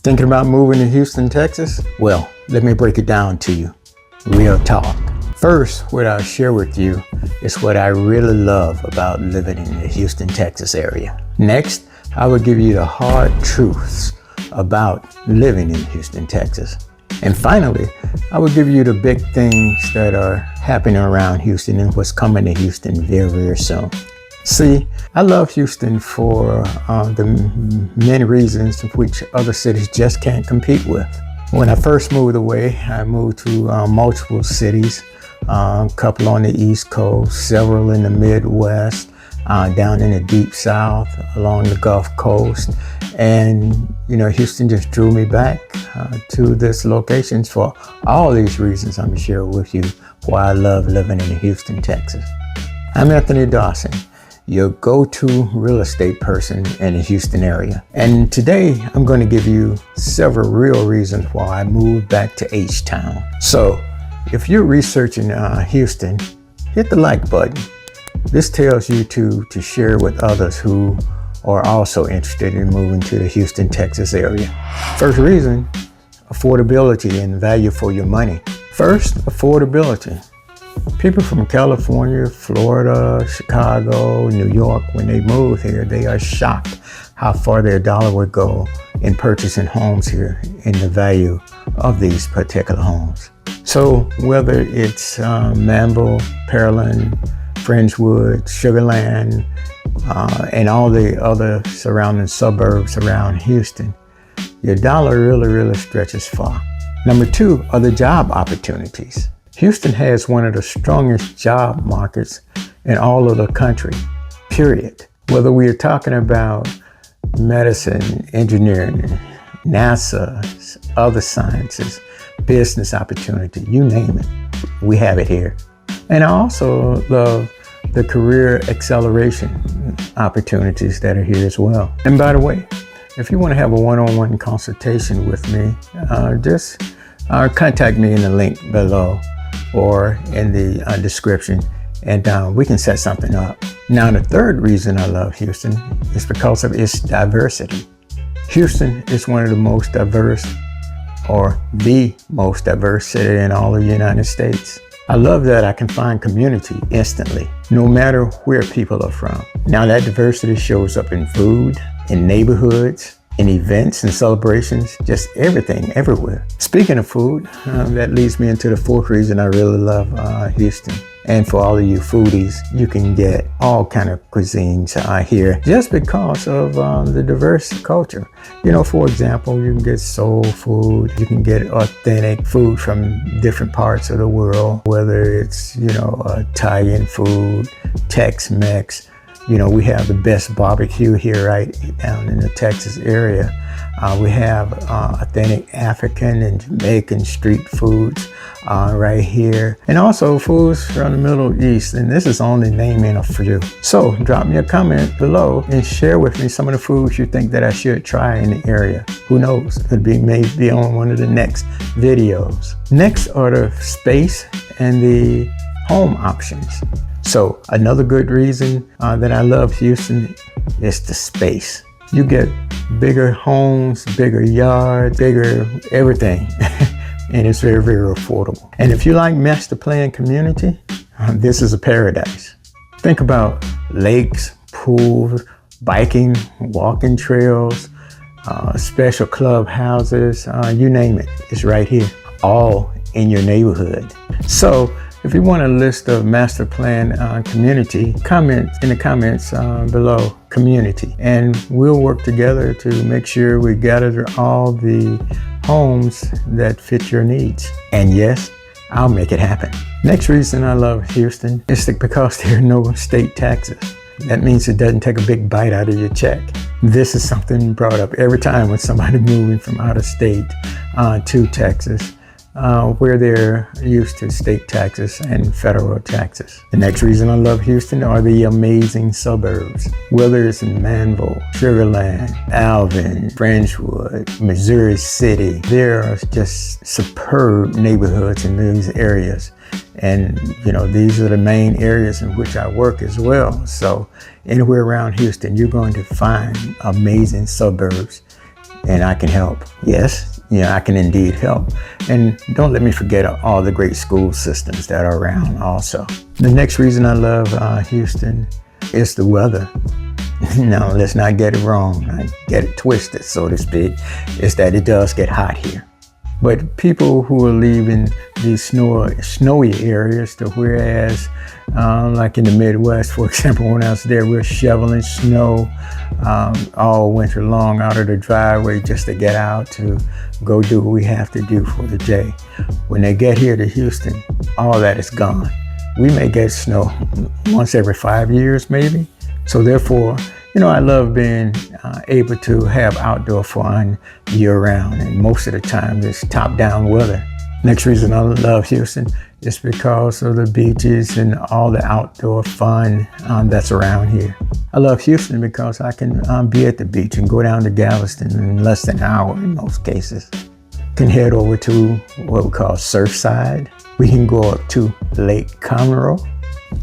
Thinking about moving to Houston, Texas? Well, let me break it down to you. Real talk. First, what I'll share with you is what I really love about living in the Houston, Texas area. Next, I will give you the hard truths about living in Houston, Texas. And finally, I will give you the big things that are happening around Houston and what's coming to Houston very, very soon. See, I love Houston for the many reasons which other cities just can't compete with. When I first moved away, I moved to multiple cities, a couple on the East Coast, several in the Midwest, down in the Deep South, along the Gulf Coast. And, Houston just drew me back to this location for all these reasons I'm going to share with you why I love living in Houston, Texas. I'm Anthony Dawson, your go-to real estate person in the Houston area. And today I'm going to give you several real reasons why I moved back to H-Town. So if you're researching Houston, hit the like button. This tells you to share with others who are also interested in moving to the Houston, Texas area. First reason, affordability and value for your money. First, affordability. People from California, Florida, Chicago, New York, when they move here, they are shocked how far their dollar would go in purchasing homes here and the value of these particular homes. So whether it's Manville, Pearland, Kingwood, Sugarland, and all the other surrounding suburbs around Houston, your dollar really stretches far. Number two are the job opportunities. Houston has one of the strongest job markets in all of the country, period. Whether we are talking about medicine, engineering, NASA, other sciences, business opportunity, you name it, we have it here. And I also love the career acceleration opportunities that are here as well. And by the way, if you want to have a one-on-one consultation with me, just contact me in the link below or in the description, and we can set something up. Now, the third reason I love Houston is because of its diversity. Houston is one of the most diverse, or the most diverse city in all of the United States. I love that I can find community instantly, no matter where people are from. Now, that diversity shows up in food, in neighborhoods, in events and celebrations, just everything, everywhere. Speaking of food, that leads me into the fourth reason I really love Houston. And for all of you foodies, you can get all kind of cuisines here just because of the diverse culture. For example, you can get soul food, you can get authentic food from different parts of the world, whether it's, Italian food, Tex-Mex. We have the best barbecue here right down in the Texas area. We have authentic African and Jamaican street foods right here. And also foods from the Middle East. And this is only naming a few. So drop me a comment below and share with me some of the foods you think that I should try in the area. Who knows? It may be on one of the next videos. Next are the space and the home options. So another good reason that I love Houston is the space. You get bigger homes, bigger yards, bigger everything, and it's very, very affordable. And if you like master plan community, this is a paradise. Think about lakes, pools, biking, walking trails, special clubhouses, you name it, it's right here, all in your neighborhood. So if you want a list of master plan community, comment in the comments below, community, and we'll work together to make sure we gather all the homes that fit your needs. And yes, I'll make it happen. Next reason I love Houston is because there are no state taxes. That means it doesn't take a big bite out of your check. This is something brought up every time with somebody moving from out of state to Texas. Where they're used to state taxes and federal taxes. The next reason I love Houston are the amazing suburbs. Whether it's in Manville, Sugarland, Alvin, Kingwood, Missouri City, there are just superb neighborhoods in these areas. And these are the main areas in which I work as well. So anywhere around Houston, you're going to find amazing suburbs and I can help. Yes, I can indeed help. And don't let me forget all the great school systems that are around also. The next reason I love Houston is the weather. Now, let's not get it wrong, not get it twisted, so to speak, is that it does get hot here. But people who are leaving these snowy areas to whereas, like in the Midwest, for example, when I was there, we're shoveling snow all winter long out of the driveway just to get out to go do what we have to do for the day. When they get here to Houston, all that is gone. We may get snow once every 5 years, maybe. So therefore, I love being able to have outdoor fun year round, and most of the time it's top-down weather. Next reason I love Houston is because of the beaches and all the outdoor fun that's around here. I love Houston because I can be at the beach and go down to Galveston in less than an hour in most cases. Can head over to what we call Surfside. We can go up to Lake Conroe.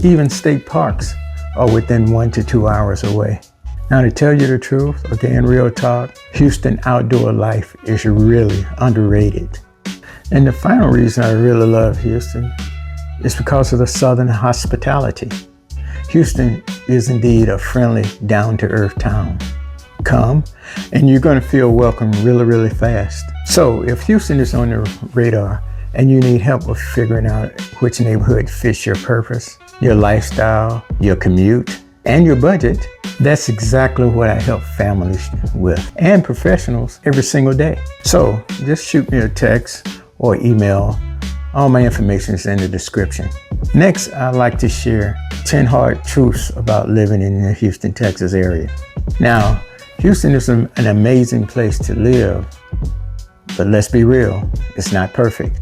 Even state parks are within 1 to 2 hours away. Now, to tell you the truth, again, real talk, Houston outdoor life is really underrated. And the final reason I really love Houston is because of the Southern hospitality. Houston is indeed a friendly, down-to-earth town. Come, and you're going to feel welcome really, really fast. So if Houston is on the radar and you need help with figuring out which neighborhood fits your purpose, your lifestyle, your commute, and your budget, that's exactly what I help families with and professionals every single day. So just shoot me a text or email. All my information is in the description. Next, I'd like to share 10 hard truths about living in the Houston, Texas area. Now, Houston is an amazing place to live, but let's be real, it's not perfect.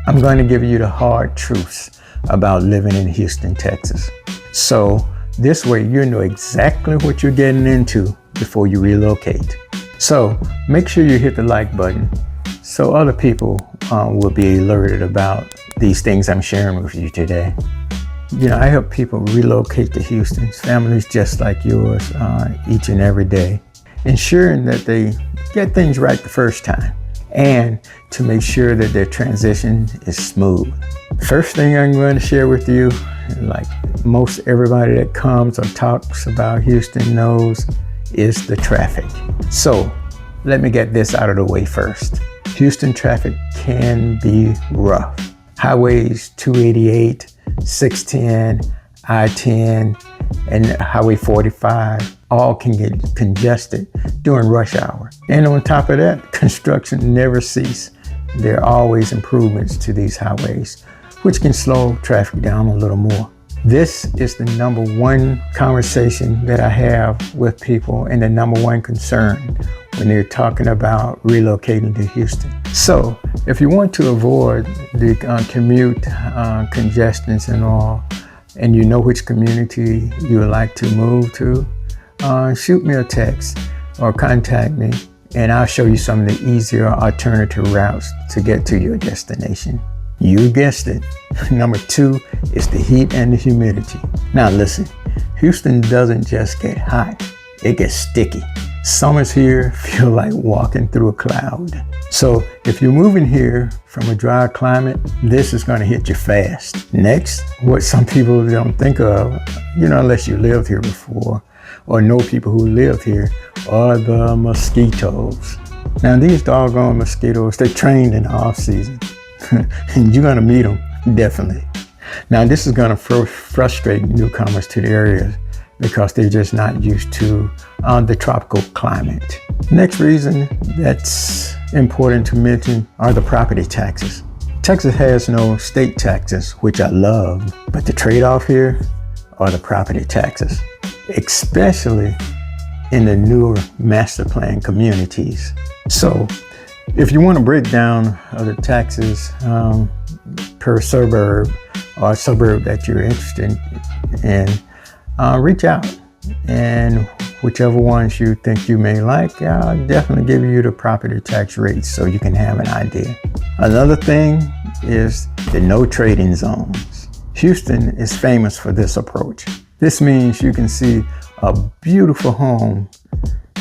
I'm going to give you the hard truths about living in Houston, Texas. So this way you know exactly what you're getting into before you relocate. So make sure you hit the like button so other people will be alerted about these things I'm sharing with you today. I help people relocate to Houston, families just like yours, each and every day, ensuring that they get things right the first time and to make sure that their transition is smooth. First thing I'm going to share with you, like most everybody that comes or talks about Houston knows, is the traffic. So let me get this out of the way first. Houston traffic can be rough. Highways 288, 610, I-10, and Highway 45 all can get congested during rush hour. And on top of that, construction never ceases. There are always improvements to these highways, which can slow traffic down a little more. This is the number one conversation that I have with people and the number one concern when they're talking about relocating to Houston. So if you want to avoid the commute congestions and all, and you know which community you would like to move to, shoot me a text or contact me, and I'll show you some of the easier alternative routes to get to your destination. You guessed it. Number 2 is the heat and the humidity. Now listen, Houston doesn't just get hot, it gets sticky. Summers here feel like walking through a cloud. So if you're moving here from a dry climate, this is going to hit you fast. Next, what some people don't think of, unless you lived here before or know people who live here, are the mosquitoes. Now these doggone mosquitoes, they're trained in the off season. And you're going to meet them, definitely. Now this is going to frustrate newcomers to the area because they're just not used to the tropical climate. Next reason that's important to mention are the property taxes. Texas has no state taxes, which I love, but the trade-off here are the property taxes, especially in the newer master plan communities. So if you want to break down the taxes per suburb or suburb that you're interested in, reach out, and whichever ones you think you may like, I'll definitely give you the property tax rates so you can have an idea. Another thing is the no trading zones. Houston is famous for this approach. This means you can see a beautiful home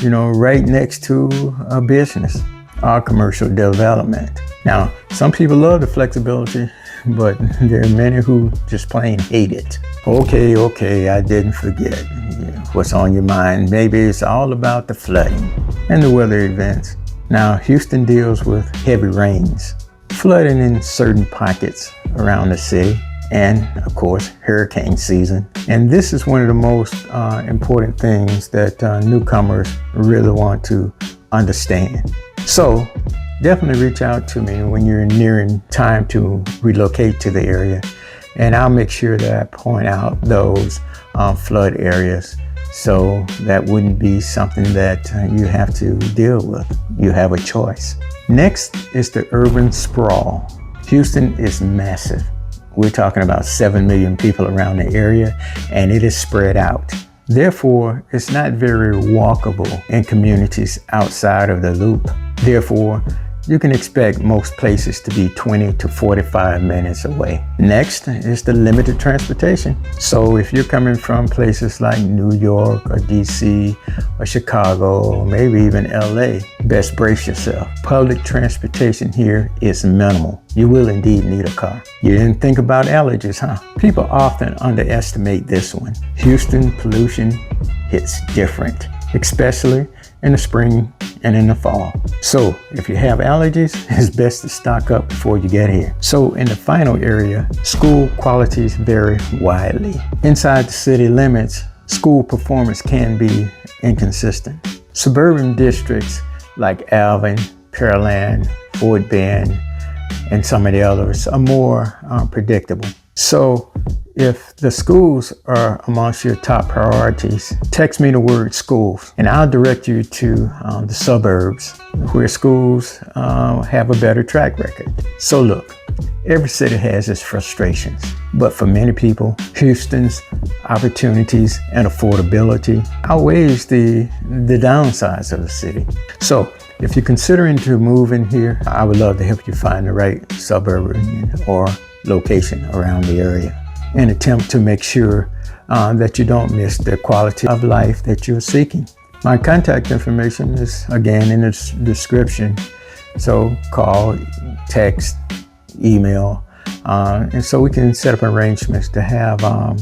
right next to a business or commercial development. Now, some people love the flexibility, but there are many who just plain hate it. Okay, I didn't forget. What's on your mind? Maybe it's all about the flooding and the weather events. Now, Houston deals with heavy rains, flooding in certain pockets around the city, and of course, hurricane season. And this is one of the most important things that newcomers really want to understand. So definitely reach out to me when you're nearing time to relocate to the area, and I'll make sure that I point out those flood areas, so that wouldn't be something that you have to deal with. You have a choice. Next is the urban sprawl. Houston is massive. We're talking about 7 million people around the area, and it is spread out. Therefore, it's not very walkable in communities outside of the loop. Therefore, you can expect most places to be 20 to 45 minutes away. Next is the limited transportation. So if you're coming from places like New York or DC or Chicago, or maybe even LA, best brace yourself. Public transportation here is minimal. You will indeed need a car. You didn't think about allergies, huh? People often underestimate this one. Houston pollution hits different, especially in the spring and in the fall. So if you have allergies, it's best to stock up before you get here. So in the final area, school qualities vary widely. Inside the city limits, school performance can be inconsistent. Suburban districts like Alvin, Pearland, Fort Bend, and some of the others are more predictable. So if the schools are amongst your top priorities, text me the word schools, and I'll direct you to the suburbs where schools have a better track record. So look, every city has its frustrations, but for many people, Houston's opportunities and affordability outweighs the downsides of the city. So if you're considering to move in here, I would love to help you find the right suburban or location around the area, and attempt to make sure that you don't miss the quality of life that you're seeking. My contact information is again in the description. So call, text, email, and so we can set up arrangements to have a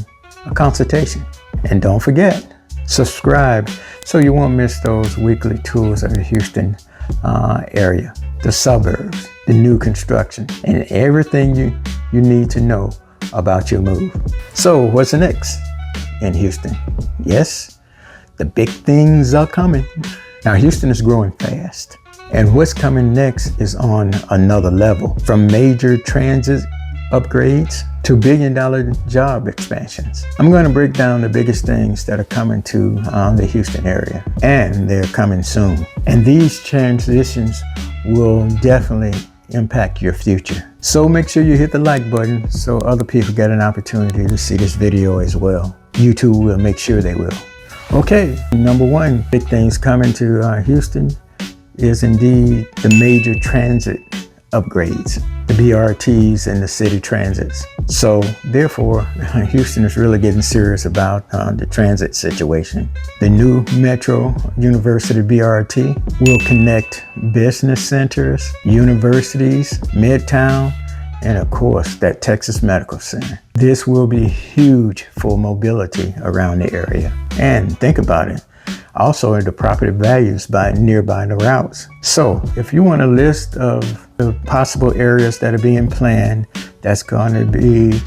consultation. And don't forget, subscribe so you won't miss those weekly tours of the Houston area, the suburbs, the new construction, and everything you need to know about your move. So what's next in Houston? Yes, the big things are coming. Now Houston is growing fast, and what's coming next is on another level. From major transit upgrades to billion-dollar job expansions. I'm going to break down the biggest things that are coming to the Houston area, and they're coming soon. And these transitions will definitely impact your future. So make sure you hit the like button so other people get an opportunity to see this video as well. YouTube will make sure they will. Okay, number one, big things coming to Houston is indeed the major transit upgrades, the BRTs and the city transits. So therefore, Houston is really getting serious about the transit situation. The new Metro University BRT will connect business centers, universities, Midtown, and of course, that Texas Medical Center. This will be huge for mobility around the area. And think about it, also the property values by nearby the routes. So if you want a list of the possible areas that are being planned that's going to be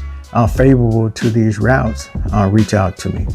favorable to these routes, reach out to me.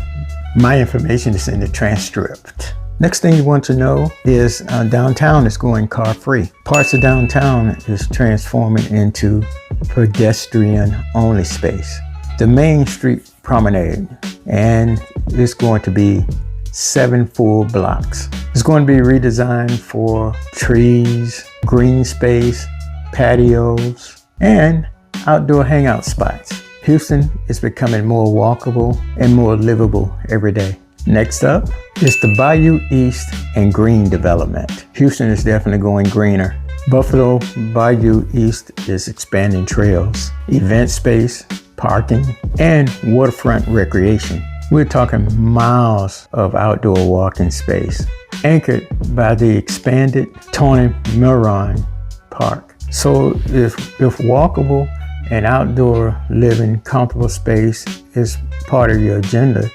My information is in the transcript. Next thing you want to know is downtown is going car-free. Parts of downtown is transforming into pedestrian-only space. The Main Street Promenade, and it's going to be 7 full blocks. It's going to be redesigned for trees, green space, patios, and outdoor hangout spots. Houston is becoming more walkable and more livable every day. Next up is the Bayou East and Green development. Houston is definitely going greener. Buffalo Bayou East is expanding trails, event space, parking, and waterfront recreation. We're talking miles of outdoor walking space. anchored by the expanded Tony Milron Park. So if walkable and outdoor living, comfortable space is part of your agenda,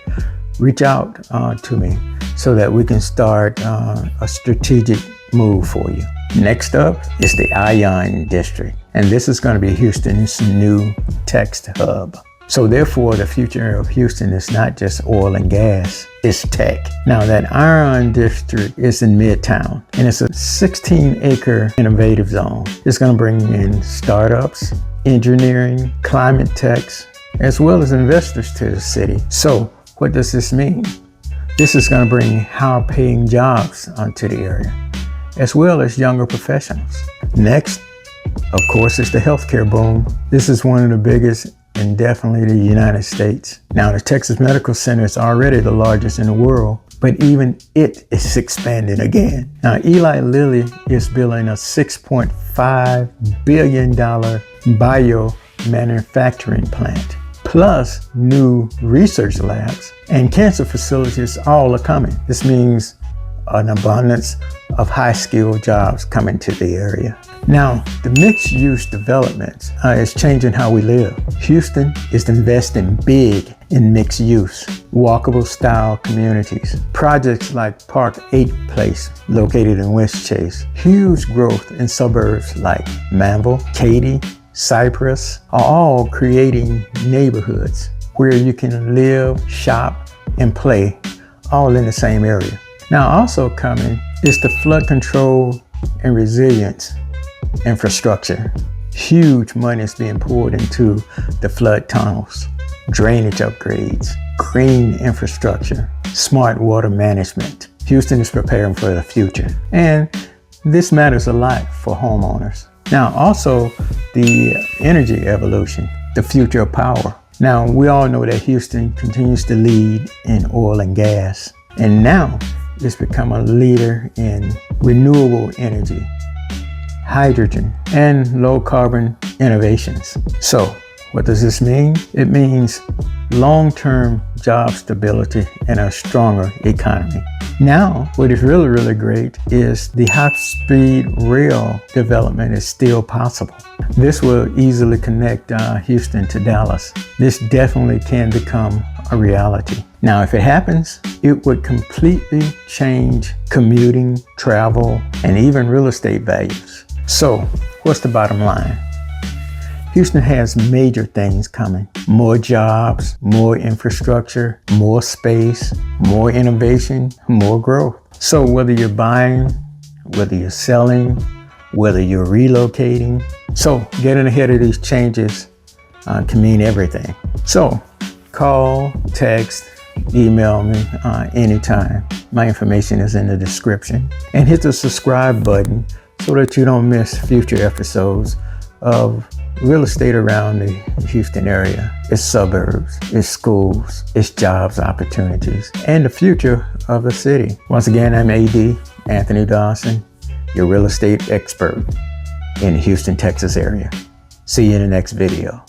reach out to me so that we can start a strategic move for you. Next up is the Ion District, and this is going to be Houston's new text hub. So therefore, the future of Houston is not just oil and gas, it's tech. Now that Ion District is in Midtown, and it's a 16-acre innovative zone. It's going to bring in startups, engineering, climate techs, as well as investors to the city. So what does this mean? This is going to bring high-paying jobs onto the area, as well as younger professionals. Next, of course, is the healthcare boom. This is one of the biggest in definitely the United States. Now, the Texas Medical Center is already the largest in the world, but even it is expanding again. Now, Eli Lilly is building a $6.5 billion biomanufacturing plant, plus new research labs and cancer facilities all are coming. This means an abundance of high-skilled jobs coming to the area. Now, the mixed-use development is changing how we live. Houston is investing big in mixed-use, walkable-style communities. Projects like Park 8 Place, located in West Chase. Huge growth in suburbs like Manville, Katy, Cypress are all creating neighborhoods where you can live, shop, and play all in the same area. Now, also coming is the flood control and resilience infrastructure. Huge money is being poured into the flood tunnels, drainage upgrades, green infrastructure, smart water management. Houston is preparing for the future, and this matters a lot for homeowners. Now, also the energy evolution, the future of power. Now, we all know that Houston continues to lead in oil and gas, and now it's become a leader in renewable energy, hydrogen, and low carbon innovations. So what does this mean? It means long-term job stability and a stronger economy. Now, what is really, really great is the high-speed rail development is still possible. This will easily connect Houston to Dallas. This definitely can become a reality. Now, if it happens, it would completely change commuting, travel, and even real estate values. So, what's the bottom line? Houston has major things coming. More jobs, more infrastructure, more space, more innovation, more growth. So whether you're buying, whether you're selling, whether you're relocating, so getting ahead of these changes can mean everything. So call, text, email me anytime. My information is in the description. And hit the subscribe button so that you don't miss future episodes of real estate around the Houston area. It's suburbs, it's schools, it's jobs opportunities, and the future of the city. Once again, I'm AD Anthony Dawson, your real estate expert in the Houston, Texas area. See you in the next video.